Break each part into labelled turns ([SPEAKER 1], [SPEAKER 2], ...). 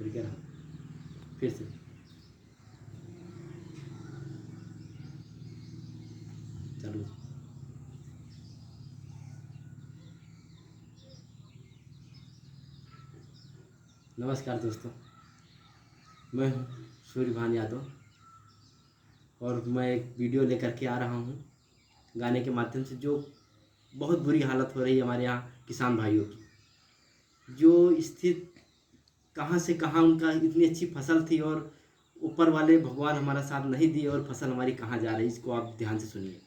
[SPEAKER 1] फिर क्या रहा, फिर से चालू। नमस्कार दोस्तों, मैं हूँ सूर्यभान यादव और मैं एक वीडियो लेकर के आ रहा हूँ गाने के माध्यम से। जो बहुत बुरी हालत हो रही है हमारे यहाँ किसान भाइयों की, जो स्थिति कहाँ से कहाँ उनका इतनी अच्छी फसल थी और ऊपर वाले भगवान हमारा साथ नहीं दिए और फसल हमारी कहाँ जा रही है, इसको आप ध्यान से सुनिए।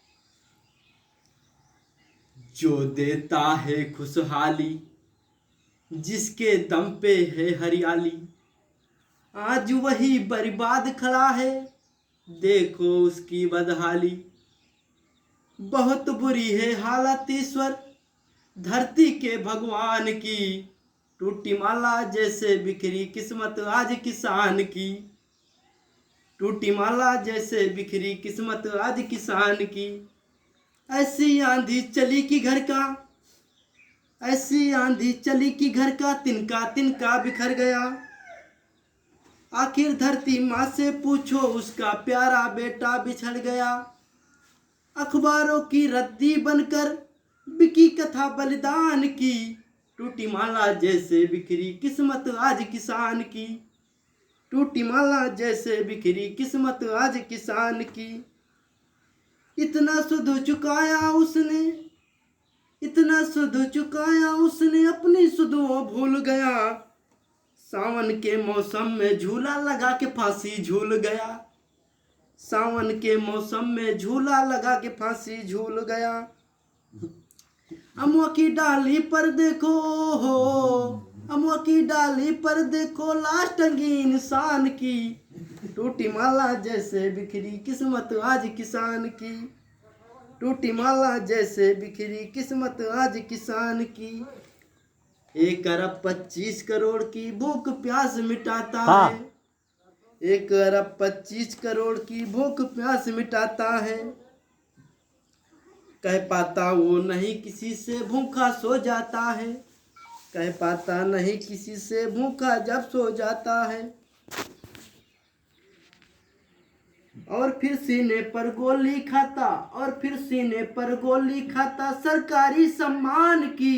[SPEAKER 1] जो देता है खुशहाली, जिसके दम पे है हरियाली, आज वही बर्बाद खड़ा है, देखो उसकी बदहाली। बहुत बुरी है हालत ईश्वर धरती के भगवान की, टूटी माला जैसे बिखरी किस्मत आज किसान की, टूटी माला जैसे बिखरी किस्मत आज किसान की। ऐसी आंधी चली कि घर का, ऐसी आंधी चली कि घर का तिनका तिनका बिखर गया। आखिर धरती माँ से पूछो उसका प्यारा बेटा बिछड़ गया। अखबारों की रद्दी बनकर बिकी कथा बलिदान की, टूटी माला जैसे बिखरी किस्मत आज किसान की, टूटी माला जैसे बिखरी किस्मत आज किसान की। इतना सुध चुकाया उसने, इतना सुध चुकाया उसने, अपनी सुधों भूल गया। सावन के मौसम में झूला लगा के फांसी झूल गया, सावन के मौसम में झूला लगा के फांसी झूल गया। अमवा की डाली पर देखो हो, अमवा की डाली पर देखो लाश टंगी इंसान की, टूटी माला जैसे बिखरी किस्मत आज किसान की, टूटी माला जैसे बिखरी किस्मत आज किसान की। 1 अरब 25 करोड़ की भूख प्यास मिटाता है, 1 अरब 25 करोड़ की भूख प्यास मिटाता है। कह पाता वो नहीं किसी से भूखा सो जाता है, कह पाता नहीं किसी से भूखा जब सो जाता है। और फिर सीने पर गोली खाता, और फिर सीने पर गोली खाता सरकारी सम्मान की,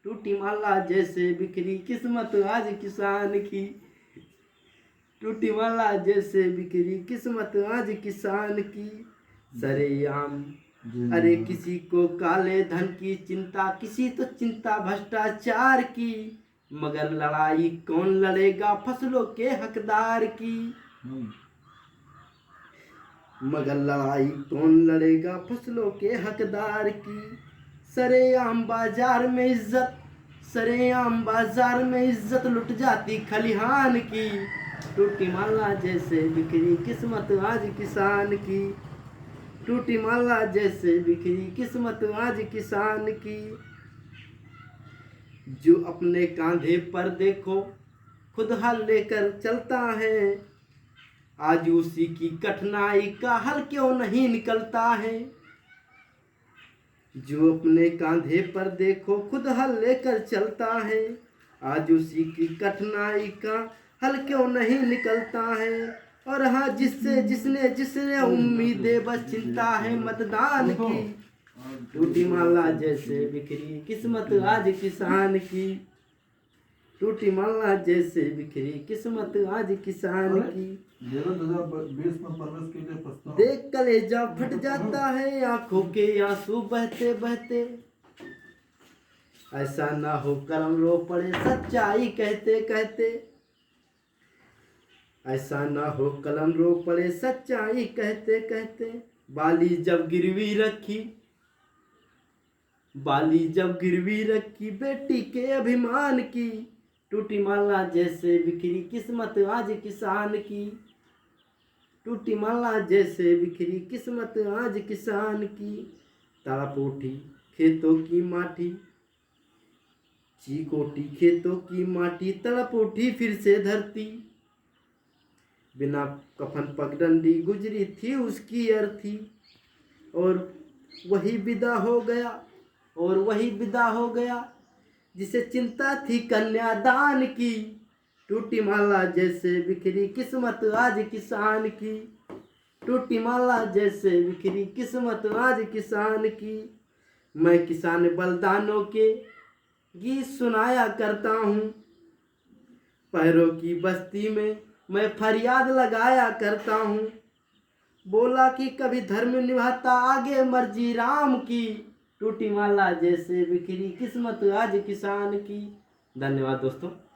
[SPEAKER 1] टूटी माला जैसे बिखरी किस्मत आज किसान की, टूटी माला जैसे बिखरी किस्मत आज किसान की। सरेआम अरे किसी को काले धन की चिंता, किसी तो चिंता भ्रष्टाचार की, मगर लड़ाई कौन लड़ेगा फसलों के हकदार की, मगर लड़ाई कौन लड़ेगा फसलों के हकदार की। सरेआम बाजार में इज्जत, सरेआम बाजार में इज्जत लुट जाती खलिहान की, टूटी माला जैसे बिखरी किस्मत आज किसान की, टूटी माला जैसे बिखरी किस्मत आज किसान की। जो अपने कांधे पर देखो खुद हल लेकर चलता है, आज उसी की कठिनाई का हल क्यों नहीं निकलता है। जो अपने कांधे पर देखो खुद हल लेकर चलता है, आज उसी की कठिनाई का हल क्यों नहीं निकलता है। और हाँ जिससे जिसने जिसने उम्मीदें बस चिंता है मतदान की, टूटी माला जैसे बिखरी किस्मत आज किसान की, टूटी माला जैसे बिखरी किस्मत आज किसान की।
[SPEAKER 2] 2020 में प्रवेश के लिए प्रस्ताव
[SPEAKER 1] देख कलेजा फट जाता है आंखों के आंसू बहते बहते, ऐसा ना हो कलम रो पड़े सच्चाई कहते कहते, ऐसा ना हो कलम रो पड़े सच्चाई कहते कहते। बाली जब गिरवी रखी, बाली जब गिरवी रखी बेटी के अभिमान की, टूटी माला जैसे बिखरी किस्मत आज किसान की, टूटी माला जैसे बिखरी किस्मत आज किसान की। तड़प उठी खेतों की माटी, चीकोटी खेतों की माटी, तड़प उठी फिर से धरती, बिना कफन पगडंडी गुजरी थी उसकी अर्थी। और वही विदा हो गया, और वही विदा हो गया जिसे चिंता थी कन्यादान की, टूटी माला जैसे बिखरी किस्मत आज किसान की, टूटी माला जैसे बिखरी किस्मत आज किसान की। मैं किसान बलिदानों के गीत सुनाया करता हूँ, पैरों की बस्ती में मैं फरियाद लगाया करता हूँ। बोला कि कभी धर्म निभाता आगे मर्जी राम की, टूटी माला जैसे बिखरी किस्मत आज किसान की। धन्यवाद दोस्तों।